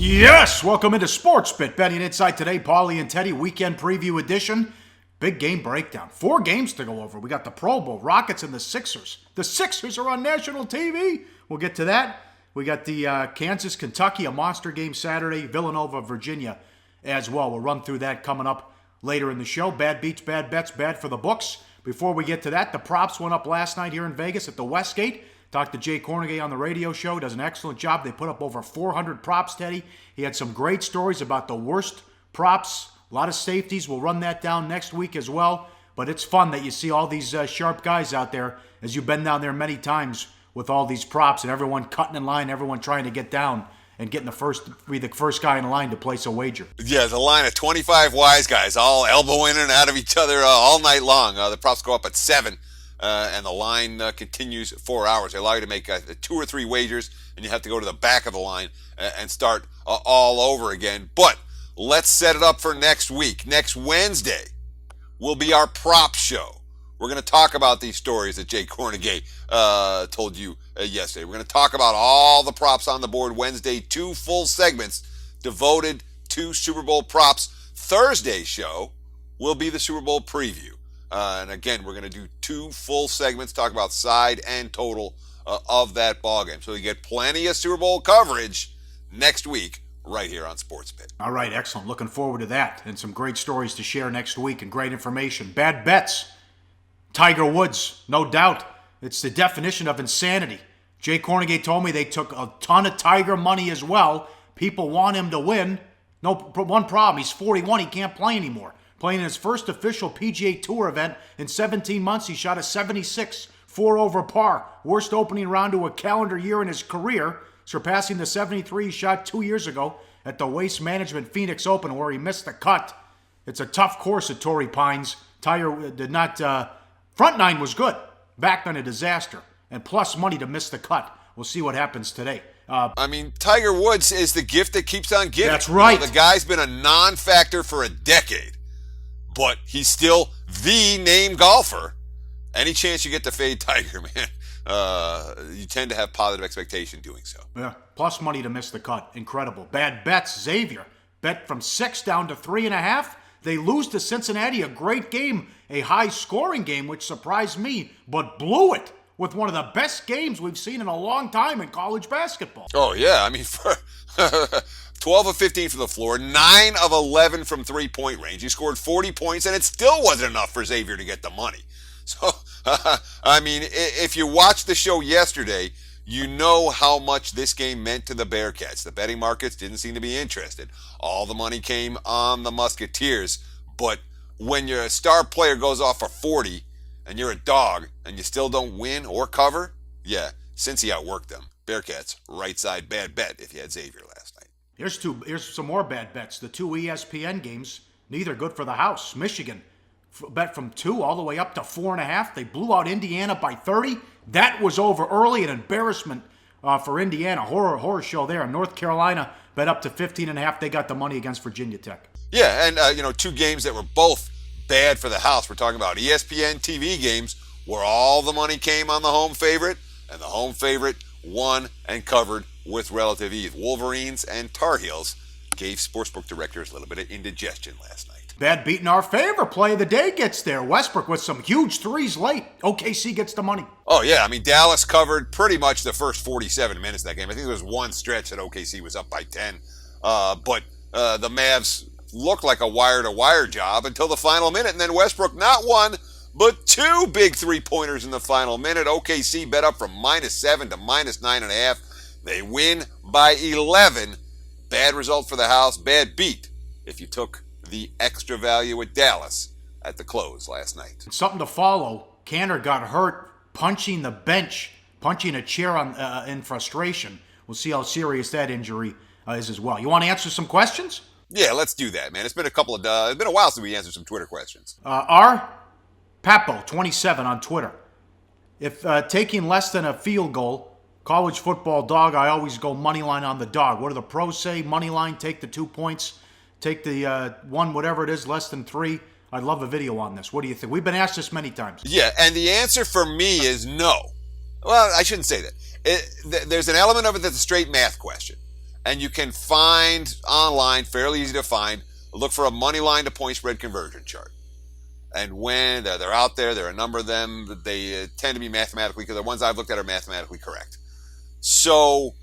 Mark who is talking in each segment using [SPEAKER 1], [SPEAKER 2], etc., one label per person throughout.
[SPEAKER 1] Yes, welcome into sportsBIT Betting Insight today. Pauly and Teddy weekend preview edition. Big game breakdown. 4 games to go over. We got the Pro Bowl, Rockets and the Sixers. The Sixers are on national TV. We'll get to that. We got the Kansas-Kentucky, a monster game Saturday. Villanova, Virginia as well. We'll run through that coming up later in the show. Bad beats, bad bets, bad for the books. Before we get to that, the props went up last night here in Vegas at the Westgate. Talked to Jay Kornegay on the radio show. Does an excellent job. They put up over 400 props, Teddy. He had some great stories about the worst props. A lot of safeties. We'll run that down next week as well. But it's fun that you see all these sharp guys out there, as you've been down there many times with all these props and everyone cutting in line, everyone trying to get down and getting be the first guy in line to place a wager.
[SPEAKER 2] Yeah, the line of 25 wise guys all elbowing in and out of each other all night long. The props go up at 7. And the line continues 4 hours. They allow you to make 2 or 3 wagers, and you have to go to the back of the line and start all over again. But let's set it up for next week. Next Wednesday will be our prop show. We're going to talk about these stories that Jay Kornegay told you yesterday. We're going to talk about all the props on the board Wednesday, 2 full segments devoted to Super Bowl props. Thursday's show will be the Super Bowl preview. And again, we're going to do 2 full segments, talk about side and total of that ballgame. So you get plenty of Super Bowl coverage next week right here on sportsBIT.
[SPEAKER 1] All right, excellent. Looking forward to that. And some great stories to share next week and great information. Bad bets. Tiger Woods, no doubt. It's the definition of insanity. Jay Kornegay told me they took a ton of Tiger money as well. People want him to win. No, one problem, he's 41, he can't play anymore. Playing his first official PGA Tour event in 17 months, he shot a 76, 4 over par. Worst opening round to a calendar year in his career, surpassing the 73 he shot 2 years ago at the Waste Management Phoenix Open, where he missed the cut. It's a tough course at Torrey Pines. Tiger did not... front 9 was good. Back 9 a disaster. And plus money to miss the cut. We'll see what happens today.
[SPEAKER 2] Tiger Woods is the gift that keeps on giving.
[SPEAKER 1] That's right.
[SPEAKER 2] The guy's been a non-factor for a decade. But he's still the name golfer. Any chance you get to fade Tiger, man, you tend to have positive expectation doing so.
[SPEAKER 1] Yeah, plus money to miss the cut. Incredible. Bad bets. Xavier bet from 6 down to 3.5. They lose to Cincinnati, a great game, a high-scoring game, which surprised me, but blew it with one of the best games we've seen in a long time in college basketball.
[SPEAKER 2] Oh, yeah. For 12 of 15 from the floor, 9 of 11 from three-point range. He scored 40 points, and it still wasn't enough for Xavier to get the money. So, if you watched the show yesterday, you know how much this game meant to the Bearcats. The betting markets didn't seem to be interested. All the money came on the Musketeers. But when your star player goes off for 40 and you're a dog and you still don't win or cover, yeah, Cincy outworked them. Bearcats, right side bad bet if you had Xavier last night.
[SPEAKER 1] Here's some more bad bets. The 2 ESPN games, neither good for the house. Michigan bet from 2 all the way up to 4.5. They blew out Indiana by 30. That was over early, an embarrassment for Indiana. Horror show there. North Carolina bet up to 15.5. They got the money against Virginia Tech.
[SPEAKER 2] Yeah, and 2 games that were both bad for the house. We're talking about ESPN TV games where all the money came on the home favorite, and the home favorite won and covered with relative ease. Wolverines and Tar Heels gave sportsbook directors a little bit of indigestion last night.
[SPEAKER 1] Bad beat in our favor. Play of the day gets there. Westbrook with some huge threes late. OKC gets the money.
[SPEAKER 2] Oh, yeah. Dallas covered pretty much the first 47 minutes of that game. I think there was one stretch that OKC was up by 10. But the Mavs looked like a wire-to-wire job until the final minute. And then Westbrook, not 1, but 2 big three-pointers in the final minute. OKC bet up from -7 to -9.5. They win by 11. Bad result for the house. Bad beat if you took the extra value at Dallas at the close last night.
[SPEAKER 1] Something to follow. Cantor got hurt punching the bench, punching a chair in frustration. We'll see how serious that injury is as well. You want to answer some questions?
[SPEAKER 2] Yeah, let's do that, man. It's been a while since we answered some Twitter questions.
[SPEAKER 1] R. Papo 27 on Twitter. If taking less than a field goal, college football dog, I always go money line on the dog. What do the pros say? Money line, take the 2 points. Take the 1, whatever it is, less than 3. I'd love a video on this. What do you think? We've been asked this many times.
[SPEAKER 2] Yeah, and the answer for me is no. Well, I shouldn't say that. There's an element of it that's a straight math question. And you can find online, fairly easy to find, look for a money line to point spread conversion chart. And when they're out there, there are a number of them. They tend to be mathematically, because the ones I've looked at are mathematically correct. So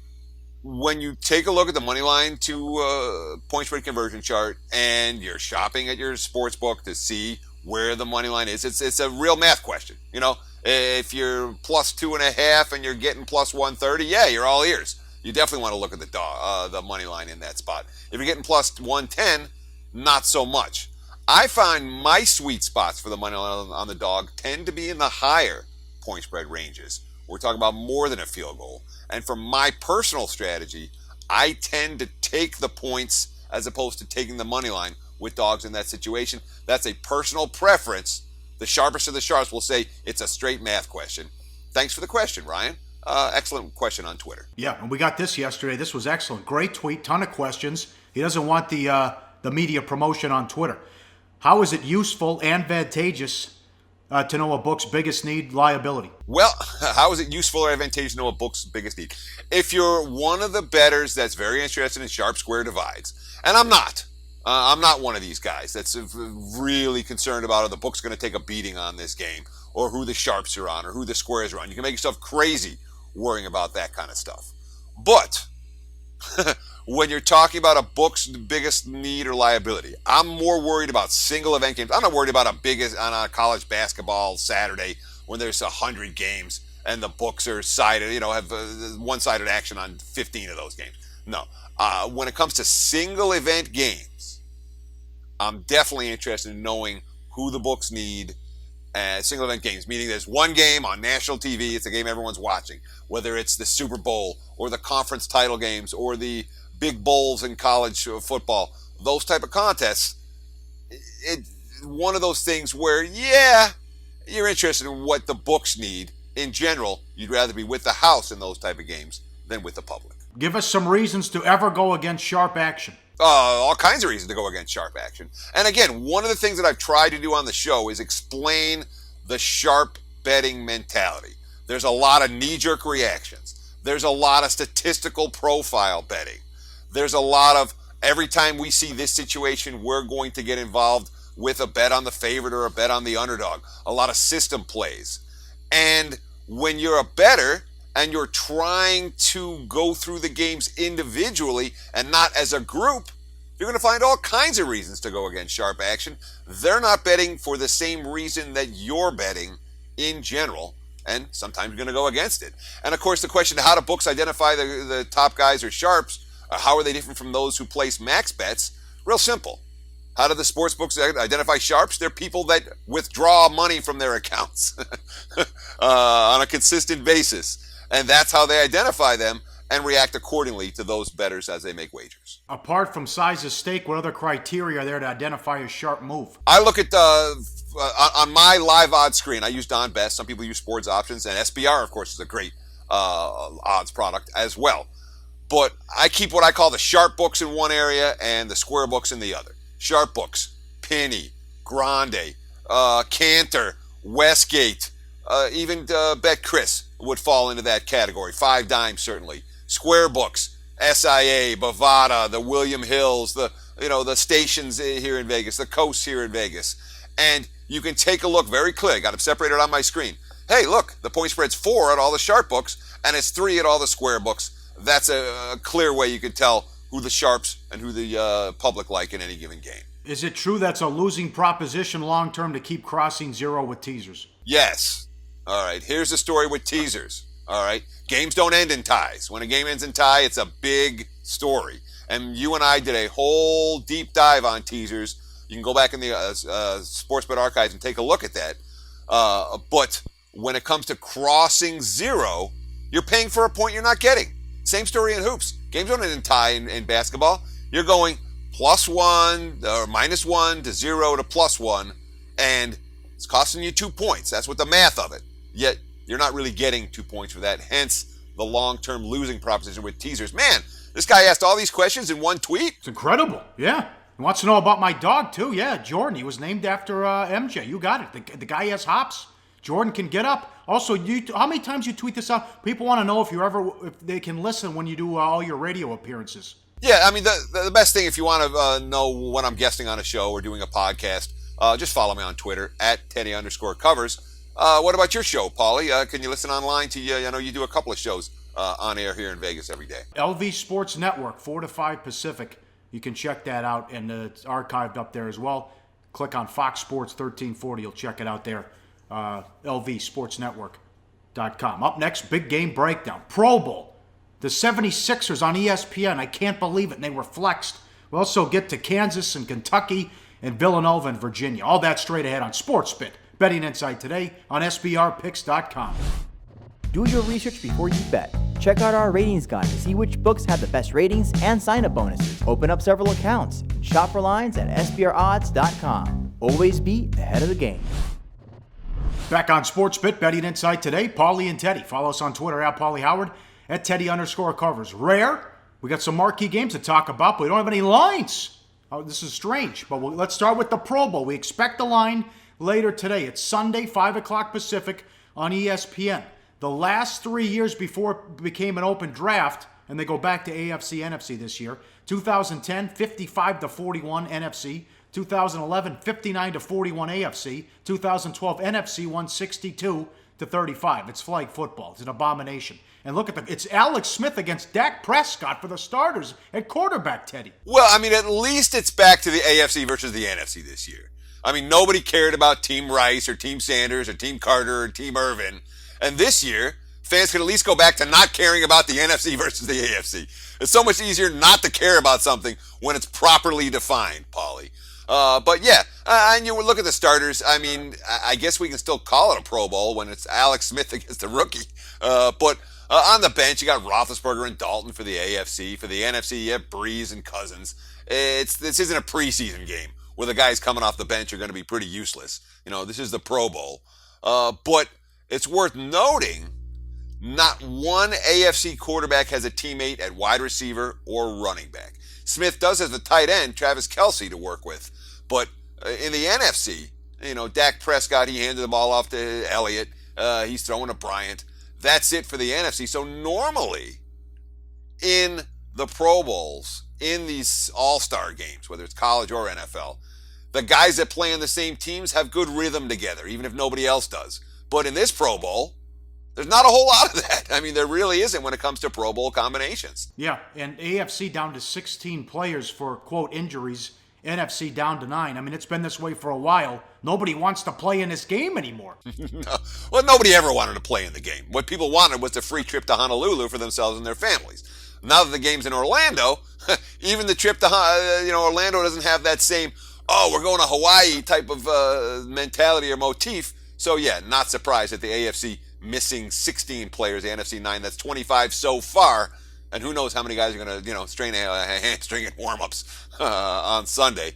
[SPEAKER 2] when you take a look at the money line to point spread conversion chart, and you're shopping at your sports book to see where the money line is, it's a real math question. You know, if you're plus 2.5 and you're getting plus 130, yeah, you're all ears. You definitely want to look at the money line in that spot. If you're getting plus 110, not so much. I find my sweet spots for the money line on the dog tend to be in the higher point spread ranges. We're talking about more than a field goal. And for my personal strategy, I tend to take the points as opposed to taking the money line with dogs in that situation. That's a personal preference. The sharpest of the sharps will say it's a straight math question. Thanks for the question, Ryan. Excellent question on Twitter.
[SPEAKER 1] Yeah, and we got this yesterday. This was excellent. Great tweet, ton of questions. He doesn't want the media promotion on Twitter. How is it useful and advantageous to know a book's biggest need, liability?
[SPEAKER 2] Well, how is it useful or advantageous to know a book's biggest need? If you're one of the bettors that's very interested in sharp square divides, and I'm not one of these guys that's really concerned about if the book's going to take a beating on this game, or who the sharps are on, or who the squares are on. You can make yourself crazy worrying about that kind of stuff. But when you're talking about a book's biggest need or liability, I'm more worried about single event games. I'm not worried about on a college basketball Saturday when there's 100 games and the books are sided, have one-sided action on 15 of those games. No. When it comes to single event games, I'm definitely interested in knowing who the books need. Single event games, meaning there's one game on national TV, it's a game everyone's watching, whether it's the Super Bowl or the conference title games or the big bowls in college football, those type of contests. One of those things where, yeah, you're interested in what the books need. In general, you'd rather be with the house in those type of games than with the public.
[SPEAKER 1] Give us some reasons to ever go against sharp action.
[SPEAKER 2] All kinds of reasons to go against sharp action. And again, one of the things that I've tried to do on the show is explain the sharp betting mentality. There's a lot of knee-jerk reactions. There's a lot of statistical profile betting. There's a lot of, every time we see this situation, we're going to get involved with a bet on the favorite or a bet on the underdog. A lot of system plays. And when you're a bettor, and you're trying to go through the games individually and not as a group, you're going to find all kinds of reasons to go against sharp action. They're not betting for the same reason that you're betting in general, and sometimes you're going to go against it. And of course, the question, how do books identify the top guys or sharps? How are they different from those who place max bets? Real simple. How do the sports books identify sharps? They're people that withdraw money from their accounts on a consistent basis. And that's how they identify them and react accordingly to those bettors as they make wagers.
[SPEAKER 1] Apart from size of stake, what other criteria are there to identify a sharp move?
[SPEAKER 2] I look at, on my live odds screen, I use Don Best. Some people use Sports Options, and SBR, of course, is a great odds product as well. But I keep what I call the sharp books in one area and the square books in the other. Sharp books, Penny, Grande, Cantor, Westgate, even Bet Chris would fall into that category. 5 Dimes, certainly. Square books, SIA, Bovada, the William Hills, the stations here in Vegas, the coasts here in Vegas. And you can take a look very clear. I got them separated on my screen. Hey, look, the point spread's 4 at all the sharp books, and it's 3 at all the square books. That's a clear way you can tell who the sharps and who the public like in any given game.
[SPEAKER 1] Is it true that's a losing proposition long-term to keep crossing zero with teasers?
[SPEAKER 2] Yes. All right, here's the story with teasers. All right, games don't end in ties. When a game ends in tie, it's a big story. And you and I did a whole deep dive on teasers. You can go back in the sportsBIT archives and take a look at that. But when it comes to crossing zero, you're paying for a point you're not getting. Same story in hoops. Games don't end in tie in basketball. You're going +1 or -1 to 0 to +1, and it's costing you 2 points. That's what the math of it. Yet you're not really getting 2 points for that. Hence the long-term losing proposition with teasers. Man, this guy asked all these questions in one tweet.
[SPEAKER 1] It's incredible. Yeah. He wants to know about my dog, too. Yeah, Jordan. He was named after MJ. You got it. The guy has hops. Jordan can get up. Also, how many times you tweet this out? People want to know if they can listen when you do all your radio appearances.
[SPEAKER 2] Yeah, I mean, the best thing, if you want to know when I'm guesting on a show or doing a podcast, just follow me on Twitter at Teddy_covers. What about your show, Pauly? Can you listen online to you? I know you do a couple of shows on air here in Vegas every day.
[SPEAKER 1] LV Sports Network, 4 to 5 Pacific. You can check that out, and it's archived up there as well. Click on Fox Sports 1340. You'll check it out there. LVSportsNetwork.com. Up next, big game breakdown. Pro Bowl. The 76ers on ESPN. I can't believe it, and they were flexed. We'll also get to Kansas and Kentucky and Villanova and Virginia. All that straight ahead on sportsBIT. Betting Insight today on SBRpicks.com.
[SPEAKER 3] Do your research before you bet. Check out our ratings guide to see which books have the best ratings and sign-up bonuses. Open up several accounts. Shop for lines at SBRodds.com. Always be ahead of the game.
[SPEAKER 1] Back on sportsBIT, Betting Insight today, Pauly and Teddy. Follow us on Twitter at Pauly Howard, at Teddy_covers. Rare. We got some marquee games to talk about, but we don't have any lines. Oh, this is strange, but let's start with the Pro Bowl. We expect the line later today. It's Sunday, 5 o'clock Pacific on ESPN. The last 3 years before it became an open draft, and they go back to AFC, NFC this year, 2010, 55-41 NFC. 2011, 59-41 AFC. 2012, NFC won 62-35. It's flag football. It's an abomination. And look at it's Alex Smith against Dak Prescott for the starters at quarterback, Teddy.
[SPEAKER 2] Well, I mean, at least it's back to the AFC versus the NFC this year. I mean, nobody cared about Team Rice or Team Sanders or Team Carter or Team Irvin. And this year, fans can at least go back to not caring about the NFC versus the AFC. It's so much easier not to care about something when it's properly defined, Pauly. But yeah, and you look at the starters. I mean, I guess we can still call it a Pro Bowl when it's Alex Smith against the rookie. But on the bench, you got Roethlisberger and Dalton for the AFC. For the NFC, you have Breeze and Cousins. This isn't a preseason game where the guys coming off the bench are going to be pretty useless. You know, this is the Pro Bowl. But it's worth noting, not one AFC quarterback has a teammate at wide receiver or running back. Smith does have the tight end, Travis Kelce, to work with. But in the NFC, you know, Dak Prescott, he handed the ball off to Elliott. He's throwing to Bryant. That's it for the NFC. So normally, in the Pro Bowls, in these all-star games, whether it's college or NFL, the guys that play on the same teams have good rhythm together, even if nobody else does. But in this Pro Bowl, there's not a whole lot of that. I mean, there really isn't when it comes to Pro Bowl combinations.
[SPEAKER 1] Yeah, and AFC down to 16 players for, quote, injuries. NFC down to 9. I mean, it's been this way for a while. Nobody wants to play in this game anymore.
[SPEAKER 2] No. Well, nobody ever wanted to play in the game. What people wanted was the free trip to Honolulu for themselves and their families. Now that the game's in Orlando, even the trip to Orlando doesn't have that same, we're going to Hawaii type of mentality or motif. So yeah, not surprised at the AFC missing 16 players, the NFC 9, that's 25 so far, and who knows how many guys are going to, strain a hamstring in warm-ups on Sunday.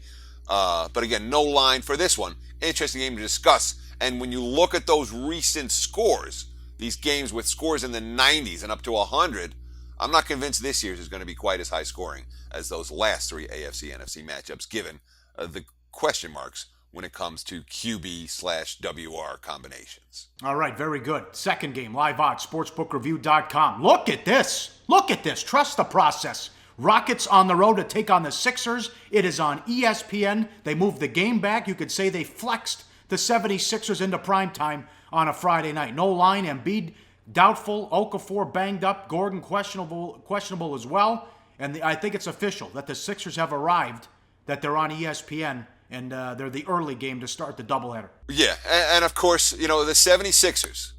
[SPEAKER 2] But again, no line for this one. Interesting game to discuss, and when you look at those recent scores, these games with scores in the 90s and up to 100, I'm not convinced this year's is going to be quite as high scoring as those last three AFC-NFC matchups, given the question marks when it comes to QB/WR combinations.
[SPEAKER 1] All right, very good. Second game, live odds, sportsbookreview.com. Look at this. Look at this. Trust the process. Rockets on the road to take on the Sixers. It is on ESPN. They moved the game back. You could say they flexed the 76ers into primetime on a Friday night. No line. Embiid doubtful. Okafor banged up. Gordon questionable as well. And I think it's official that the Sixers have arrived, that they're on ESPN. And they're the early game to start the doubleheader.
[SPEAKER 2] Yeah, and of course, the 76ers,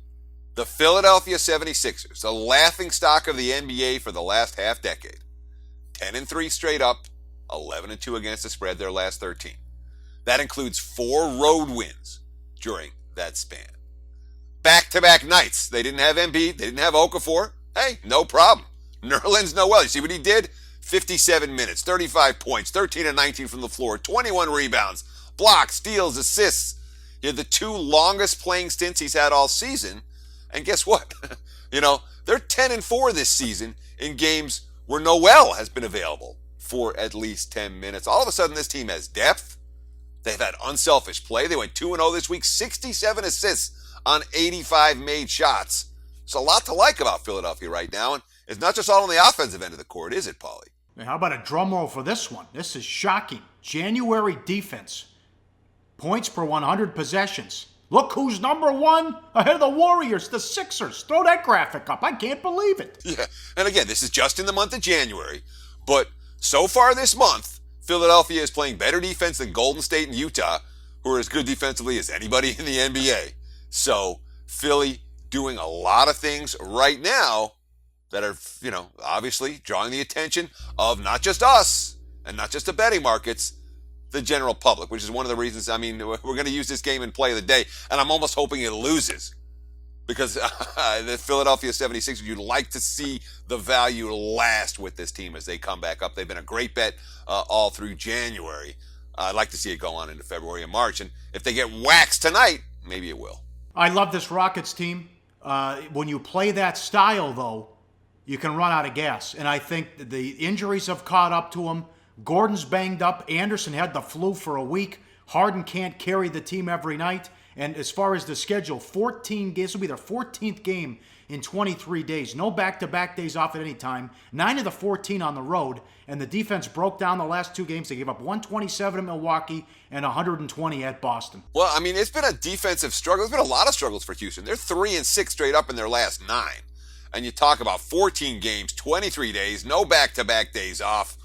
[SPEAKER 2] the Philadelphia 76ers, the laughingstock of the NBA for the last half decade. 10-3 straight up, 11-2 against the spread their last 13. That includes 4 road wins during that span. Back-to-back nights. They didn't have Embiid, they didn't have Okafor. Hey, no problem. Nerlens Noel, you see what he did? 57 minutes, 35 points, 13 and 19 from the floor, 21 rebounds, blocks, steals, assists. He had the 2 longest playing stints he's had all season. And guess what? They're 10-4 this season in games where Noel has been available for at least 10 minutes. All of a sudden, this team has depth. They've had unselfish play. They went 2-0 this week, 67 assists on 85 made shots. There's a lot to like about Philadelphia right now, and it's not just all on the offensive end of the court, is it, Pauly?
[SPEAKER 1] How about a drum roll for this one? This is shocking. January defense. Points per 100 possessions. Look who's number one ahead of the Warriors, the Sixers. Throw that graphic up. I can't believe it.
[SPEAKER 2] Yeah, and again, this is just in the month of January, but so far this month, Philadelphia is playing better defense than Golden State and Utah, who are as good defensively as anybody in the NBA. So, Philly doing a lot of things right now that are, obviously drawing the attention of not just us and not just the betting markets, the general public, which is one of the reasons, we're going to use this game in play of the day, and I'm almost hoping it loses. Because the Philadelphia 76ers, you'd like to see the value last with this team as they come back up. They've been a great bet all through January. I'd like to see it go on into February and March. And if they get waxed tonight, maybe it will.
[SPEAKER 1] I love this Rockets team. When you play that style, though, you can run out of gas. And I think the injuries have caught up to them. Gordon's banged up. Anderson had the flu for a week. Harden can't carry the team every night. And as far as the schedule, 14 games. This will be their 14th game in 23 days. No back-to-back days off at any time. 9 of the 14 on the road. And the defense broke down the last 2 games. They gave up 127 at Milwaukee and 120 at Boston.
[SPEAKER 2] Well, it's been a defensive struggle. There's been a lot of struggles for Houston. They're 3-6 straight up in their last 9. And you talk about 14 games, 23 days, no back-to-back days off.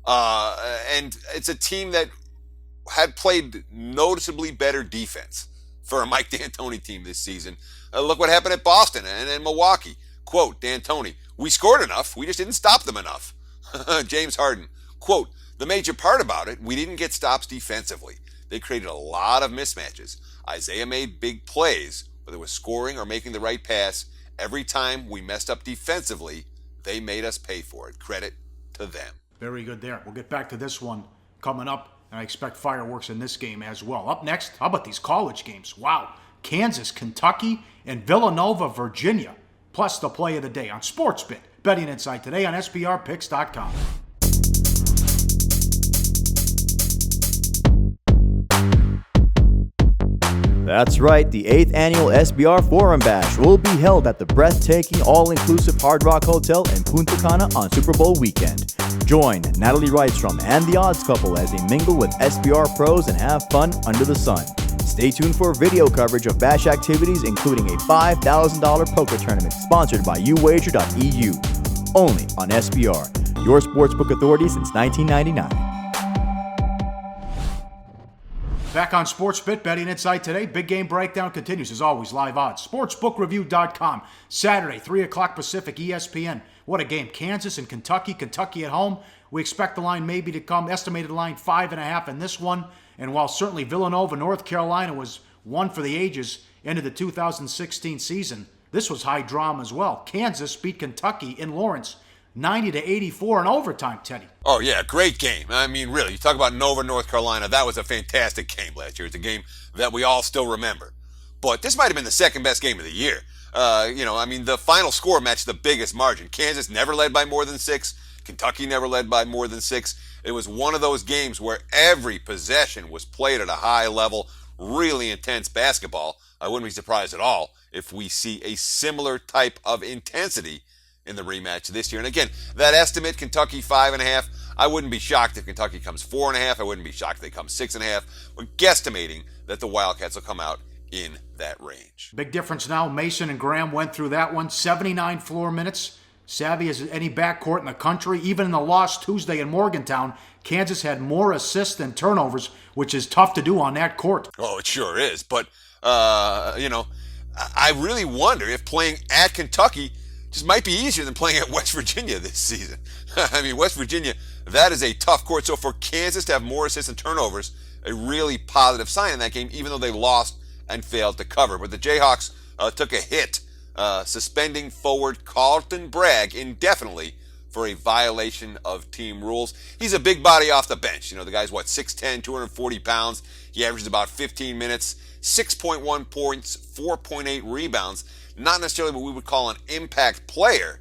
[SPEAKER 2] And it's a team that had played noticeably better defense for a Mike D'Antoni team this season. Look what happened at Boston and in Milwaukee. Quote, D'Antoni, we scored enough, we just didn't stop them enough. James Harden, quote, the major part about it, we didn't get stops defensively. They created a lot of mismatches. Isaiah made big plays, whether it was scoring or making the right pass. Every time we messed up defensively, they made us pay for it. Credit to them.
[SPEAKER 1] Very good there. We'll get back to this one coming up. And I expect fireworks in this game as well. Up next, how about these college games? Wow. Kansas, Kentucky, and Villanova, Virginia. Plus the play of the day on sportsBIT. Betting Insight today on SBRPicks.com.
[SPEAKER 3] That's right, the 8th annual SBR Forum Bash will be held at the breathtaking all-inclusive Hard Rock Hotel in Punta Cana on Super Bowl weekend. Join Natalie Rydstrom and the Odds Couple as they mingle with SBR pros and have fun under the sun. Stay tuned for video coverage of Bash activities, including a $5,000 poker tournament sponsored by uwager.eu. Only on SBR, your sportsbook authority since 1999.
[SPEAKER 1] Back on sportsBIT, Betting Insight today. Big game breakdown continues as always. Live odds. Sportsbookreview.com. Saturday, 3 o'clock Pacific, ESPN. What a game. Kansas and Kentucky. Kentucky at home. We expect the line maybe to come. Estimated line 5.5 in this one. And while certainly Villanova, North Carolina was one for the ages into the 2016 season, this was high drama as well. Kansas beat Kentucky in Lawrence 90-84 in overtime, Teddy.
[SPEAKER 2] Oh, yeah, great game. Really, you talk about Nova, North Carolina. That was a fantastic game last year. It's a game that we all still remember. But this might have been the second best game of the year. The final score matched the biggest margin. Kansas never led by more than 6. Kentucky never led by more than 6. It was one of those games where every possession was played at a high level, really intense basketball. I wouldn't be surprised at all if we see a similar type of intensity in the rematch this year. And again, that estimate, Kentucky 5.5, I wouldn't be shocked if Kentucky comes 4.5. I wouldn't be shocked if they come 6.5. We're guesstimating that the Wildcats will come out in that range.
[SPEAKER 1] Big difference now. Mason and Graham went through that one. 79 floor minutes. Savvy as any backcourt in the country. Even in the loss Tuesday in Morgantown, Kansas had more assists than turnovers, which is tough to do on that court.
[SPEAKER 2] Oh, it sure is. But, I really wonder if playing at Kentucky just might be easier than playing at West Virginia this season. West Virginia, that is a tough court. So for Kansas to have more assists and turnovers, a really positive sign in that game, even though they lost and failed to cover. But the Jayhawks took a hit, suspending forward Carlton Bragg indefinitely for a violation of team rules. He's a big body off the bench. The guy's, 6'10", 240 pounds. He averages about 15 minutes, 6.1 points, 4.8 rebounds. Not necessarily what we would call an impact player,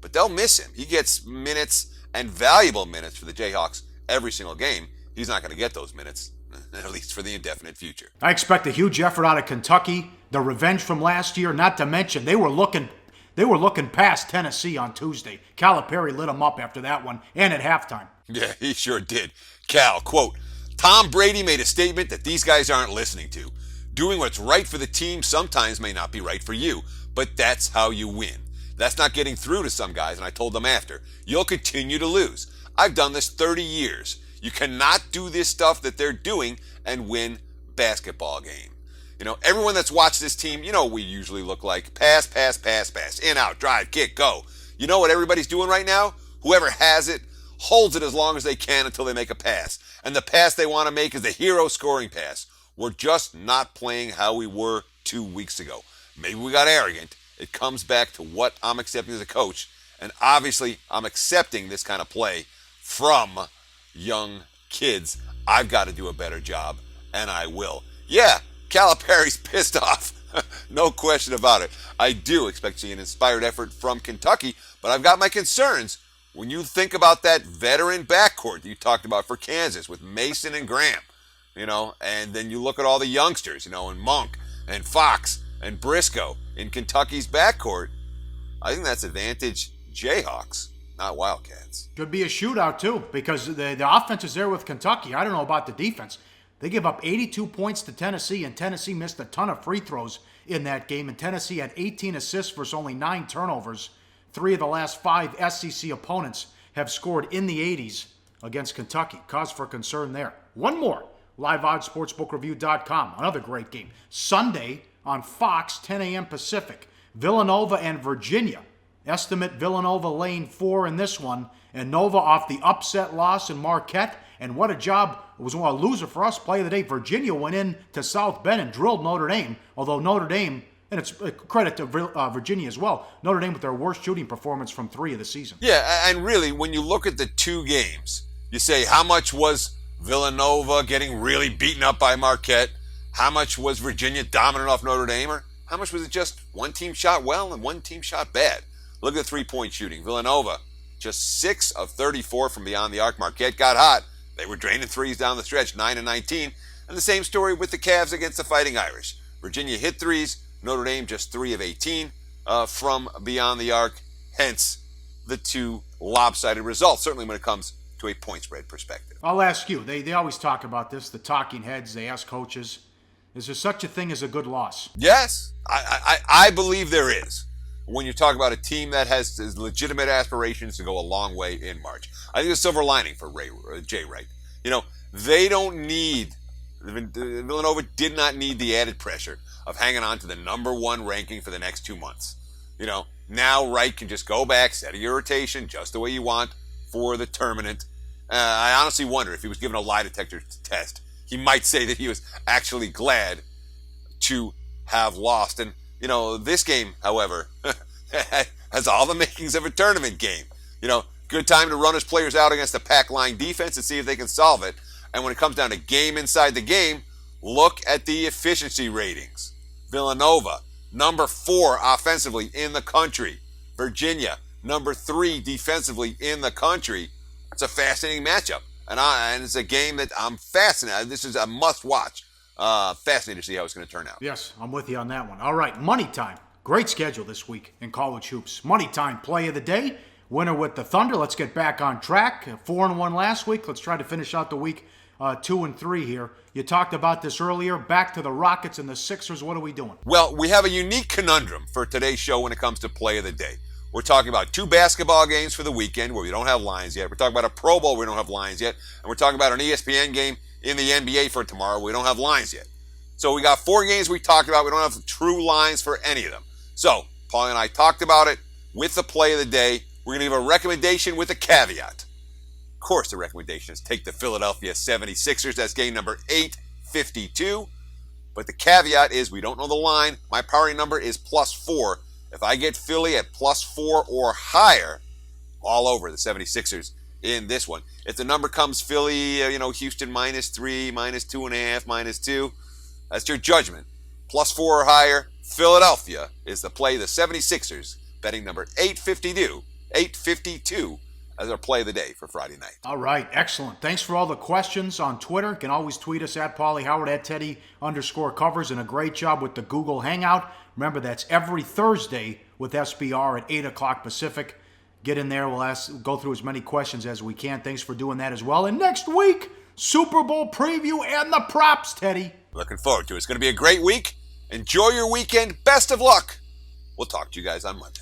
[SPEAKER 2] but they'll miss him. He gets minutes and valuable minutes for the Jayhawks every single game. He's not going to get those minutes, at least for the indefinite future.
[SPEAKER 1] I expect a huge effort out of Kentucky. the revenge from last year. Not to mention, they were looking past Tennessee on Tuesday. Calipari lit them up after that one and at halftime.
[SPEAKER 2] Yeah, he sure did. Cal, quote, Tom Brady made a statement that these guys aren't listening to. Doing what's right for the team sometimes may not be right for you, but that's how you win. That's not getting through to some guys, and I told them after. You'll continue to lose. I've done this 30 years. You cannot do this stuff that they're doing and win basketball game. You know, everyone that's watched this team, you know what we usually look like. Pass, pass, pass, pass. In, out, drive, kick, go. You know what everybody's doing right now? Whoever has it holds it as long as they can until they make a pass. And the pass they want to make is the hero scoring pass. We're just not playing how we were 2 weeks ago. Maybe we got arrogant. It comes back to what I'm accepting as a coach. And obviously, I'm accepting this kind of play from young kids. I've got to do a better job, and I will. Yeah, Calipari's pissed off. No question about it. I do expect to see an inspired effort from Kentucky, but I've got my concerns when you think about that veteran backcourt that you talked about for Kansas with Mason and Graham, you know, and then you look at all the youngsters, you know, and Monk and Fox and Briscoe in Kentucky's backcourt. I think that's advantage Jayhawks, not Wildcats.
[SPEAKER 1] Could be a shootout, too, because the offense is there with Kentucky. I don't know about the defense. They give up 82 points to Tennessee, and Tennessee missed a ton of free throws in that game. And Tennessee had 18 assists versus only 9 turnovers. 3 of the last 5 SEC opponents have scored in the 80s against Kentucky. Cause for concern there. One more. LiveOddsSportsBookReview.com. Another great game. Sunday on Fox, 10 a.m. Pacific. Villanova and Virginia. Estimate Villanova laying 4 in this one. And Nova off the upset loss in Marquette. And what a job. It was a loser for us. Play of the day. Virginia went in to South Bend and drilled Notre Dame. Although Notre Dame, and it's a credit to Virginia as well, Notre Dame with their worst shooting performance from 3 of the season.
[SPEAKER 2] Yeah, and really, when you look at the 2 games, you say, how much was Villanova getting really beaten up by Marquette? How much was Virginia dominant off Notre Dame? Or how much was it just one team shot well and one team shot bad? Look at the 3-point shooting. Villanova, just 6 of 34 from beyond the arc. Marquette got hot. They were draining threes down the stretch, 9 and 19. And the same story with the Cavs against the Fighting Irish. Virginia hit threes. Notre Dame just 3 of 18 from beyond the arc. Hence, the 2 lopsided results, certainly when it comes to a point spread perspective.
[SPEAKER 1] I'll ask you. They always talk about this, the talking heads. They ask coaches, is there such a thing as a good loss?
[SPEAKER 2] Yes, I believe there is. When you talk about a team that has legitimate aspirations to go a long way in March. I think the silver lining for Jay Wright. You know, they don't need, Villanova did not need the added pressure of hanging on to the number 1 ranking for the next 2 months. You know, now Wright can just go back, set your rotation just the way you want for the tournament. I honestly wonder if he was given a lie detector test, he might say that he was actually glad to have lost. And, you know, this game, however, has all the makings of a tournament game. You know, good time to run his players out against the pack line defense and see if they can solve it. And when it comes down to game inside the game, look at the efficiency ratings. Villanova, number 4 offensively in the country. Virginia, number 3 defensively in the country. It's a fascinating matchup. And it's a game that I'm fascinated. This is a must-watch. Fascinated to see how it's going to turn out.
[SPEAKER 1] Yes, I'm with you on that one. All right, money time. Great schedule this week in college hoops. Money time play of the day. Winner with the Thunder. Let's get back on track. 4-1 last week. Let's try to finish out the week 2-3 here. You talked about this earlier. Back to the Rockets and the Sixers. What are we doing?
[SPEAKER 2] Well, we have a unique conundrum for today's show when it comes to play of the day. We're talking about 2 basketball games for the weekend where we don't have lines yet. We're talking about a Pro Bowl where we don't have lines yet. And we're talking about an ESPN game in the NBA for tomorrow. We don't have lines yet. So we got 4 games we talked about. We don't have true lines for any of them. So Pauly and I talked about it with the play of the day. We're going to give a recommendation with a caveat. Of course, the recommendation is take the Philadelphia 76ers. That's game number 852. But the caveat is we don't know the line. My powering number is +4. If I get Philly at +4 or higher, all over the 76ers in this one. If the number comes Philly, Houston -3, -2.5, -2, that's your judgment. +4 or higher, Philadelphia is the play. The 76ers, betting number 852, as our play of the day for Friday night.
[SPEAKER 1] All right, excellent. Thanks for all the questions on Twitter. You can always tweet us at Pauly Howard, at Teddy_covers, and a great job with the Google Hangout. Remember, that's every Thursday with SBR at 8 o'clock Pacific. Get in there. We'll go through as many questions as we can. Thanks for doing that as well. And next week, Super Bowl preview and the props, Teddy.
[SPEAKER 2] Looking forward to it. It's going to be a great week. Enjoy your weekend. Best of luck. We'll talk to you guys on Monday.